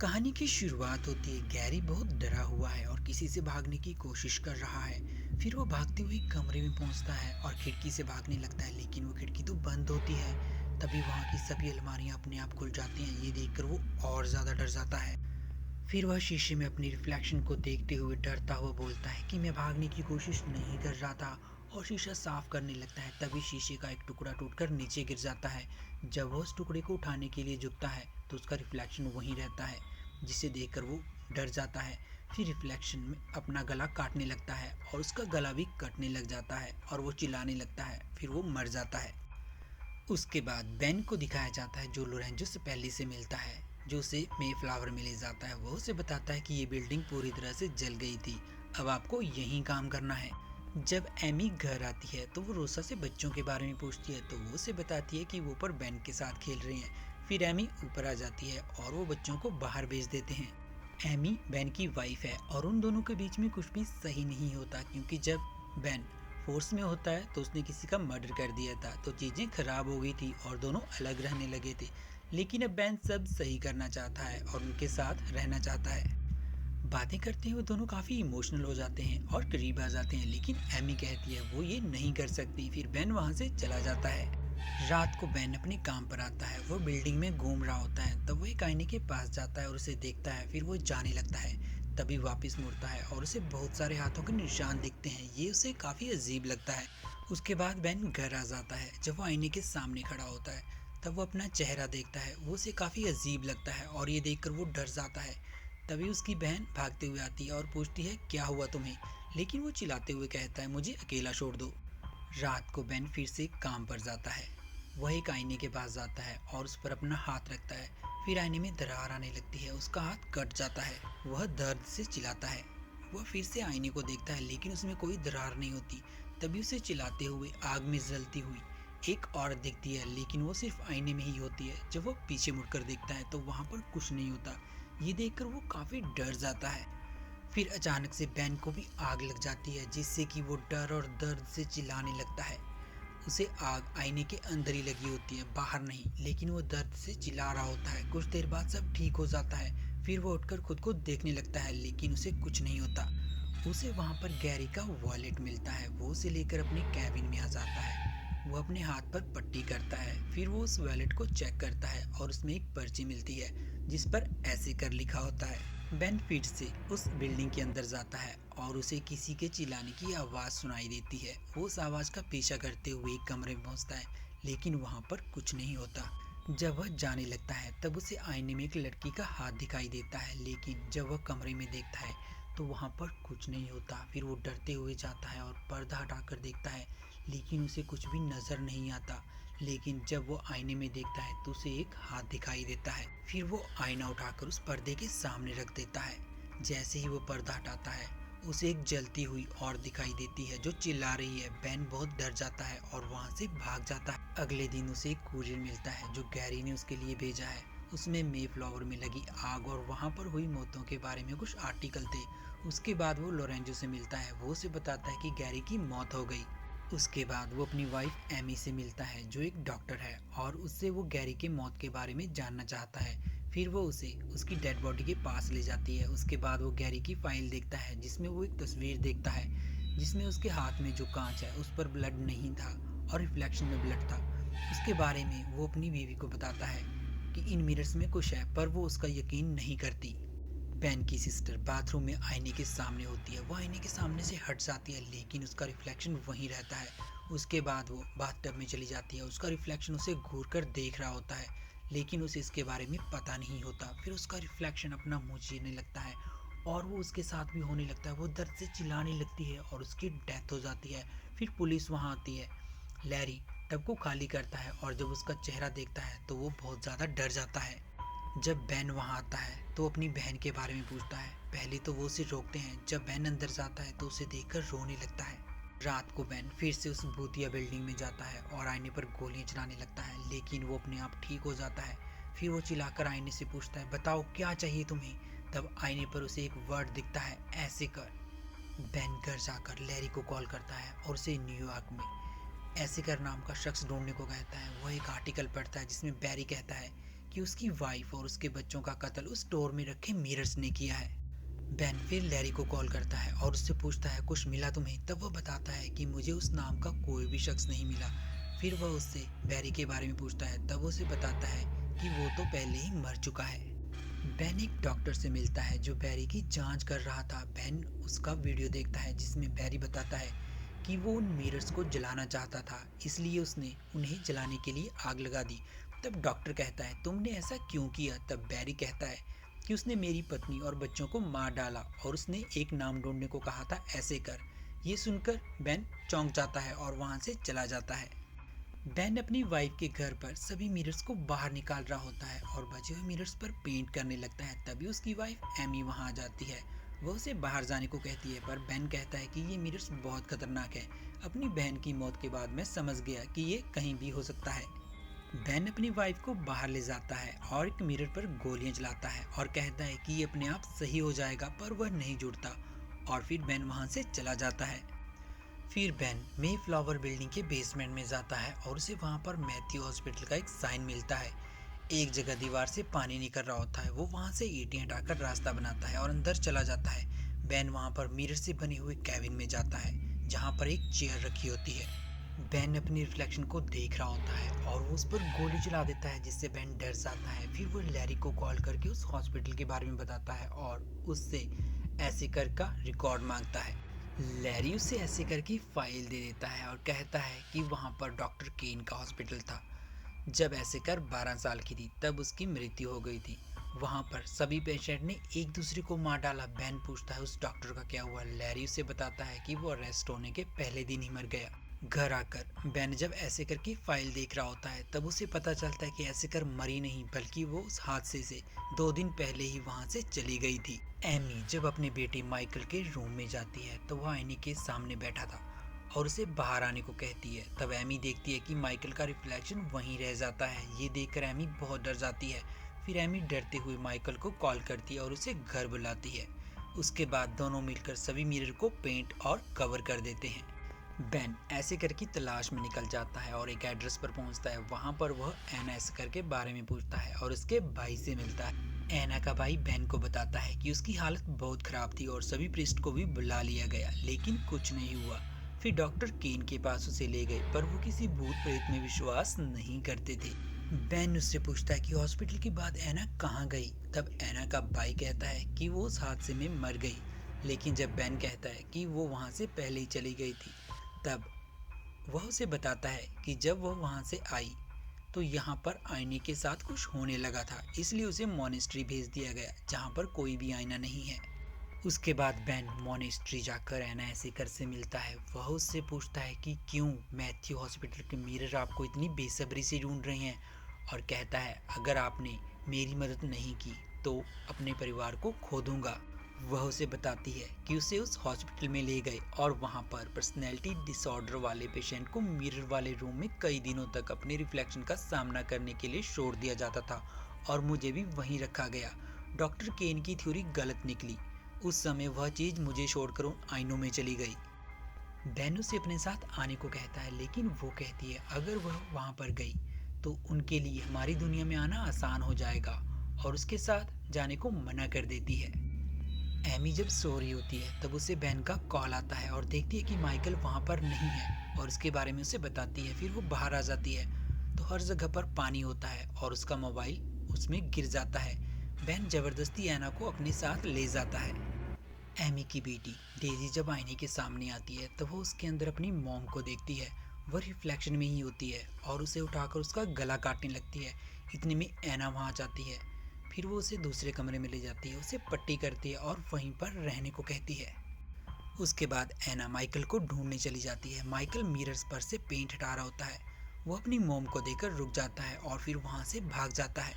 कहानी की शुरुआत होती है। गैरी बहुत डरा हुआ है और किसी से भागने की कोशिश कर रहा है। फिर वो भागते हुए कमरे में पहुंचता है और खिड़की से भागने लगता है, लेकिन वो खिड़की तो बंद होती है। तभी वहां की सभी अलमारियां अपने आप खुल जाती हैं। ये देखकर वो और ज्यादा डर जाता है। फिर वह शीशे में अपनी रिफ्लेक्शन को देखते हुए डरता हुआ बोलता है कि मैं भागने की कोशिश नहीं कर रहा था, और शीशा साफ करने लगता है। तभी शीशे का एक टुकड़ा टूटकर नीचे गिर जाता है। जब वह उस टुकड़े को उठाने के लिए झुकता है तो उसका रिफ्लेक्शन वहीं रहता है, जिसे देखकर वो डर जाता है। फिर रिफ्लेक्शन में अपना गला काटने लगता है और उसका गला भी कटने लग जाता है और वो चिल्लाने लगता है। फिर वो मर जाता है। उसके बाद बेन को दिखाया जाता है, जो लोरेंजो से पहले से मिलता है, जो उसे मे फ्लावर में ले जाता है। वो उसे बताता है कि ये बिल्डिंग पूरी तरह से जल गई थी, अब आपको यहीं काम करना है। जब एमी घर आती है तो वो रोसा से बच्चों के बारे में पूछती है, तो वो उसे बताती है कि वो ऊपर बेन के साथ खेल रहे हैं। फिर एमी ऊपर आ जाती है और वो बच्चों को बाहर भेज देते हैं। एमी बेन की वाइफ है और उन दोनों के बीच में कुछ भी सही नहीं होता, क्योंकि जब बेन फोर्स में होता है तो उसने किसी का मर्डर कर दिया था, तो चीज़ें खराब हो गई थी और दोनों अलग रहने लगे थे। लेकिन अब बेन सब सही करना चाहता है और उनके साथ रहना चाहता है। बातें करते हुए दोनों काफ़ी इमोशनल हो जाते हैं और करीब आ जाते हैं, लेकिन एमी कहती है वो ये नहीं कर सकती। फिर बेन वहाँ से चला जाता है। रात को बेन अपने काम पर आता है। वो बिल्डिंग में घूम रहा होता है, तब वो एक आईने के पास जाता है और उसे देखता है। फिर वो जाने लगता है, तभी वापस मुड़ता है और उसे बहुत सारे हाथों के निशान दिखते हैं। ये उसे काफ़ी अजीब लगता है। उसके बाद बेन घर आ जाता है। जब वो आईने के सामने खड़ा होता है तब वो अपना चेहरा देखता है। वो उसे काफ़ी अजीब लगता है और ये देखकर वो डर जाता है। तभी उसकी बहन भागते हुए आती है और पूछती है क्या हुआ तुम्हें, लेकिन वो चिल्लाते हुए कहता है मुझे अकेला छोड़ दो। रात को बेन फिर से काम पर जाता है। वह एक आईने के पास जाता है और उस पर अपना हाथ रखता है। फिर आईने में दरार आने लगती है, उसका हाथ कट जाता है। वह दर्द से चिल्लाता है। वह फिर से आईने को देखता है, लेकिन उसमें कोई दरार नहीं होती। तभी उसे चिल्लाते हुए आग में जलती हुई एक औरत दिखती है, लेकिन वो सिर्फ आईने में ही होती है। जब वो पीछे मुड़कर देखता है तो वहाँ पर कुछ नहीं होता। ये देखकर वो काफ़ी डर जाता है। फिर अचानक से बेन को भी आग लग जाती है, जिससे कि वो डर और दर्द से चिल्लाने लगता है। उसे आग आईने के अंदर ही लगी होती है, बाहर नहीं, लेकिन वो दर्द से चिल्ला रहा होता है। कुछ देर बाद सब ठीक हो जाता है। फिर वो उठकर खुद को देखने लगता है, लेकिन उसे कुछ नहीं होता। उसे वहाँ पर गैरी का वॉलेट मिलता है। वो उसे लेकर अपने कैबिन में आ जाता है। वो अपने हाथ पर पट्टी करता है। फिर वो उस वॉलेट को चेक करता है और उसमें एक पर्ची मिलती है, जिस पर ऐसे कर लिखा होता है। बेन फिर से उस बिल्डिंग के अंदर जाता है और उसे किसी के चिल्लाने की आवाज़ सुनाई देती है। वो उस आवाज़ का पीछा करते हुए एक कमरे में पहुंचता है, लेकिन वहाँ पर कुछ नहीं होता। जब वह जाने लगता है तब उसे आईने में एक लड़की का हाथ दिखाई देता है, लेकिन जब वह कमरे में देखता है तो वहाँ पर कुछ नहीं होता। फिर वो डरते हुए जाता है और पर्दा हटाकर देखता है, लेकिन उसे कुछ भी नज़र नहीं आता। लेकिन जब वो आईने में देखता है तो उसे एक हाथ दिखाई देता है। फिर वो आईना उठाकर उस पर्दे के सामने रख देता है। जैसे ही वो पर्दा हटाता है उसे एक जलती हुई और दिखाई देती है, जो चिल्ला रही है। बेन बहुत डर जाता है और वहाँ से भाग जाता है। अगले दिन उसे एक कुरियर मिलता है जो गैरी ने उसके लिए भेजा है। उसमें मे फ्लावर में लगी आग और वहाँ पर हुई मौतों के बारे में कुछ आर्टिकल थे। उसके बाद वो लोरेंजो से मिलता है। वो उसे बताता है कि गैरी की मौत हो गई। उसके बाद वो अपनी वाइफ एमी से मिलता है, जो एक डॉक्टर है, और उससे वो गैरी के मौत के बारे में जानना चाहता है। फिर वो उसे उसकी डेड बॉडी के पास ले जाती है। उसके बाद वो गैरी की फाइल देखता है, जिसमें वो एक तस्वीर देखता है, जिसमें उसके हाथ में जो कांच है उस पर ब्लड नहीं था और रिफ्लेक्शन में ब्लड था। उसके बारे में वो अपनी बीवी को बताता है कि इन मिरर्स में कुछ है, पर वो उसका यकीन नहीं करती। बेन की सिस्टर बाथरूम में आईने के सामने होती है। वो आईने के सामने से हट जाती है, लेकिन उसका रिफ्लेक्शन वहीं रहता है। उसके बाद वो बाथटब में चली जाती है। उसका रिफ्लेक्शन उसे घूर कर देख रहा होता है, लेकिन उसे इसके बारे में पता नहीं होता। फिर उसका रिफ्लेक्शन अपना मुंह चीरने लगता है और वो उसके साथ भी होने लगता है। वो दर्द से चिल्लाने लगती है और उसकी डेथ हो जाती है। फिर पुलिस वहाँ आती है। लैरी टब को खाली करता है और जब उसका चेहरा देखता है तो वो बहुत ज़्यादा डर जाता है। जब बैन वहाँ आता है तो अपनी बहन के बारे में पूछता है। पहले तो वो उसे रोकते हैं। जब बैन अंदर जाता है तो उसे देखकर रोने लगता है। रात को बैन फिर से उस भूतिया बिल्डिंग में जाता है और आईने पर गोलियां चलाने लगता है, लेकिन वो अपने आप ठीक हो जाता है। फिर वो चिल्लाकर आईने से पूछता है बताओ क्या चाहिए तुम्हें। तब आईने पर उसे एक वर्ड दिखता है, ऐसे कर। बैन घर जाकर लैरी को कॉल करता है और उसे न्यूयॉर्क में ऐसे कर नाम का शख्स ढूंढने को कहता है। वह एक आर्टिकल पढ़ता है जिसमें बैरी कहता है कि उसकी वाइफ और उसके बच्चों का कत्ल उस स्टोर में रखे मिरर्स ने किया है। बेन फिर लैरी को कॉल करता है और उससे पूछता है कुछ मिला तुम्हें। तब वह बताता है कि मुझे उस नाम का कोई भी शख्स नहीं मिला। फिर वह उससे बैरी के बारे में पूछता है। तब वो उसे बताता है कि वो तो पहले ही मर चुका है। बेन एक डॉक्टर से मिलता है जो बैरी की जांच कर रहा था। बेन उसका वीडियो देखता है जिसमें बैरी बताता है कि वो उन मिरर्स को जलाना चाहता था, इसलिए उसने उन्हें जलाने के लिए आग लगा दी। तब डॉक्टर कहता है तुमने ऐसा क्यों किया। तब बैरी कहता है कि उसने मेरी पत्नी और बच्चों को मार डाला और उसने एक नाम ढूंढने को कहा था, ऐसे कर। ये सुनकर बेन चौंक जाता है और वहाँ से चला जाता है। बेन अपनी वाइफ के घर पर सभी मिरर्स को बाहर निकाल रहा होता है और बचे हुए मिरर्स पर पेंट करने लगता है। तभी उसकी वाइफ एमी वहाँ आ जाती है। वह उसे बाहर जाने को कहती है, पर बेन कहता है कि ये मिरर्स बहुत खतरनाक है। अपनी बहन की मौत के बाद मैं समझ गया कि ये कहीं भी हो सकता है। बेन अपनी वाइफ को बाहर ले जाता है और एक मिरर पर गोलियां चलाता है और कहता है कि ये अपने आप सही हो जाएगा, पर वह नहीं जुड़ता। और फिर बेन वहाँ से चला जाता है। फिर बेन मे फ्लावर बिल्डिंग के बेसमेंट में जाता है और उसे वहाँ पर मैथ्यू हॉस्पिटल का एक साइन मिलता है। एक जगह दीवार से पानी निकल रहा होता है। वो वहाँ से ईंटें हटाकर रास्ता बनाता है और अंदर चला जाता है। बेन वहाँ पर मिरर से बने हुए कैबिन में जाता है जहाँ पर एक चेयर रखी होती है। बेन अपनी रिफ्लेक्शन को देख रहा होता है और वो उस पर गोली चला देता है जिससे बेन डर जाता है। फिर वो लैरी को कॉल करके उस हॉस्पिटल के बारे में बताता है और उससे ऐसे कर का रिकॉर्ड मांगता है। लैरी उसे ऐसे करके फाइल दे देता है और कहता है कि वहाँ पर डॉक्टर केन का हॉस्पिटल था। जब ऐसे कर 12 साल की थी तब उसकी मृत्यु हो गई थी। वहाँ पर सभी पेशेंट ने एक दूसरे को मार डाला। बेन पूछता है उस डॉक्टर का क्या हुआ। लैरी उसे बताता है कि वो अरेस्ट होने के पहले दिन ही मर गया। घर आकर बेन जब ऐसे करके फाइल देख रहा होता है तब उसे पता चलता है कि ऐसे कर मरी नहीं, बल्कि वो उस हादसे से 2 दिन पहले ही वहाँ से चली गई थी। एमी जब अपने बेटे माइकल के रूम में जाती है तो वह आईने के सामने बैठा था और उसे बाहर आने को कहती है। तब एमी देखती है कि माइकल का रिफ्लेक्शन वहीं रह जाता है। ये देखकर एमी बहुत डर जाती है। फिर एमी डरते हुए माइकल को कॉल करती है और उसे घर बुलाती है। उसके बाद दोनों मिलकर सभी मिरर को पेंट और कवर कर देते हैं। बेन ऐसे कर की तलाश में निकल जाता है और एक एड्रेस पर पहुंचता है। वहां पर वह एना ऐसे कर के बारे में पूछता है और उसके भाई से मिलता है। एना का भाई बेन को बताता है कि उसकी हालत बहुत खराब थी और सभी प्रीस्ट को भी बुला लिया गया, लेकिन कुछ नहीं हुआ। फिर डॉक्टर केन के पास उसे ले गए, पर वो किसी भूत प्रेत में विश्वास नहीं करते थे। बेन उससे पूछता है कि हॉस्पिटल के बाद एना कहाँ गई। तब एना का भाई कहता है कि वो उस हादसे में मर गई, लेकिन जब बेन कहता है कि वो वहाँ से पहले ही चली गई थी, तब वह उसे बताता है कि जब वह वहाँ से आई तो यहाँ पर आईने के साथ कुछ होने लगा था, इसलिए उसे मॉनेस्ट्री भेज दिया गया जहाँ पर कोई भी आईना नहीं है। उसके बाद बेन मॉनेस्ट्री जाकर एना ऐसेकर से मिलता है। वह उससे पूछता है कि क्यों मैथ्यू हॉस्पिटल के मिरर आपको इतनी बेसब्री से ढूंढ रहे हैं, और कहता है अगर आपने मेरी मदद नहीं की तो अपने परिवार को खो दूंगा। वह उसे बताती है कि उसे उस हॉस्पिटल में ले गए और वहाँ पर पर्सनैलिटी डिसऑर्डर वाले पेशेंट को मिरर वाले रूम में कई दिनों तक अपने रिफ्लेक्शन का सामना करने के लिए छोड़ दिया जाता था और मुझे भी वहीं रखा गया। डॉक्टर केन की थ्योरी गलत निकली। उस समय वह चीज़ मुझे छोड़कर उन आइनों में चली गई। बेन उसे अपने साथ आने को कहता है, लेकिन वो कहती है अगर वह वहाँ पर गई तो उनके लिए हमारी दुनिया में आना आसान हो जाएगा, और उसके साथ जाने को मना कर देती है। एमी जब सो रही होती है तब उसे बेन का कॉल आता है और देखती है कि माइकल वहाँ पर नहीं है और उसके बारे में उसे बताती है। फिर वो बाहर आ जाती है तो हर जगह पर पानी होता है और उसका मोबाइल उसमें गिर जाता है। बेन जबरदस्ती एना को अपने साथ ले जाता है। एमी की बेटी डेजी जब आईने के सामने आती है तो वो उसके अंदर अपनी मॉम को देखती है। वह रिफ्लेक्शन में ही होती है और उसे उठाकर उसका गला काटने लगती है। इतने में एना वहाँ आ जाती है। फिर वो उसे दूसरे कमरे में ले जाती है, उसे पट्टी करती है और वहीं पर रहने को कहती है। उसके बाद एना माइकल को ढूंढने चली जाती है। माइकल मिरर्स पर से पेंट हटा रहा होता है। वो अपनी मोम को देखकर रुक जाता है और फिर वहाँ से भाग जाता है।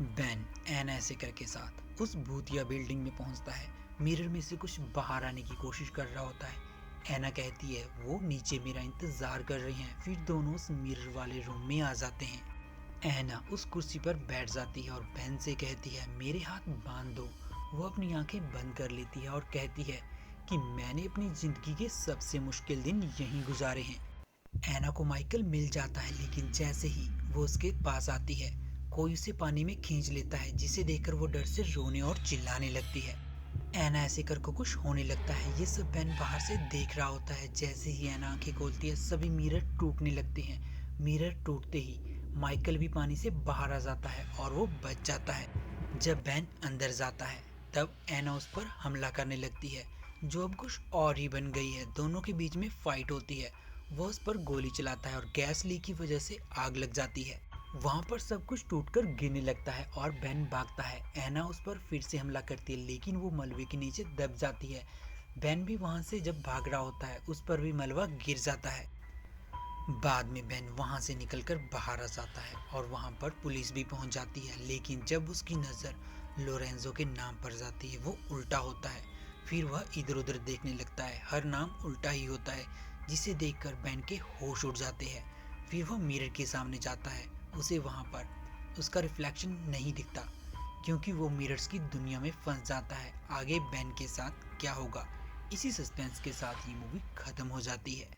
बेन एना ऐसे करके साथ उस भूतिया बिल्डिंग में पहुँचता है। मिरर में से कुछ बाहर आने की कोशिश कर रहा होता है। एना कहती है वो नीचे मेरा इंतजार कर रही हैं। फिर दोनों उस मिरर वाले रूम में आ जाते हैं। एना उस कुर्सी पर बैठ जाती है और बेन से कहती है मेरे हाथ बांध दो। वो अपनी आंखें बंद कर लेती है और कहती है कि मैंने अपनी जिंदगी के सबसे मुश्किल दिन यहीं गुजारे हैं। एना को माइकल मिल जाता है, लेकिन जैसे ही वो उसके पास आती है कोई उसे पानी में खींच लेता है, जिसे देखकर वो डर से रोने और चिल्लाने लगती है। एना ऐसे कर को कुछ होने लगता है। ये सब बेन बाहर से देख रहा होता है। जैसे ही एना आंखें खोलती है, सभी मिरर टूटने लगते हैं। मिरर टूटते ही माइकल भी पानी से बाहर आ जाता है और वो बच जाता है। जब बेन अंदर जाता है, तब एना उस पर हमला करने लगती है, जो अब कुछ और ही बन गई है। दोनों के बीच में फाइट होती है। वो उस पर गोली चलाता है और गैस लीक की वजह से आग लग जाती है। वहाँ पर सब कुछ टूटकर गिरने लगता है और बेन भागता है। एना उस पर फिर से हमला करती है, लेकिन वो मलबे के नीचे दब जाती है। बेन भी वहाँ से जब भाग रहा होता है, उस पर भी मलबा गिर जाता है। बाद में बेन वहाँ से निकलकर बाहर आ जाता है और वहाँ पर पुलिस भी पहुँच जाती है, लेकिन जब उसकी नज़र लोरेंजो के नाम पर जाती है, वो उल्टा होता है। फिर वह इधर उधर देखने लगता है। हर नाम उल्टा ही होता है, जिसे देखकर बेन के होश उड़ जाते हैं। फिर वह मिरर के सामने जाता है। उसे वहाँ पर उसका रिफ्लेक्शन नहीं दिखता, क्योंकि वो मिरर्स की दुनिया में फंस जाता है। आगे बेन के साथ क्या होगा, इसी सस्पेंस के साथ ये मूवी ख़त्म हो जाती है।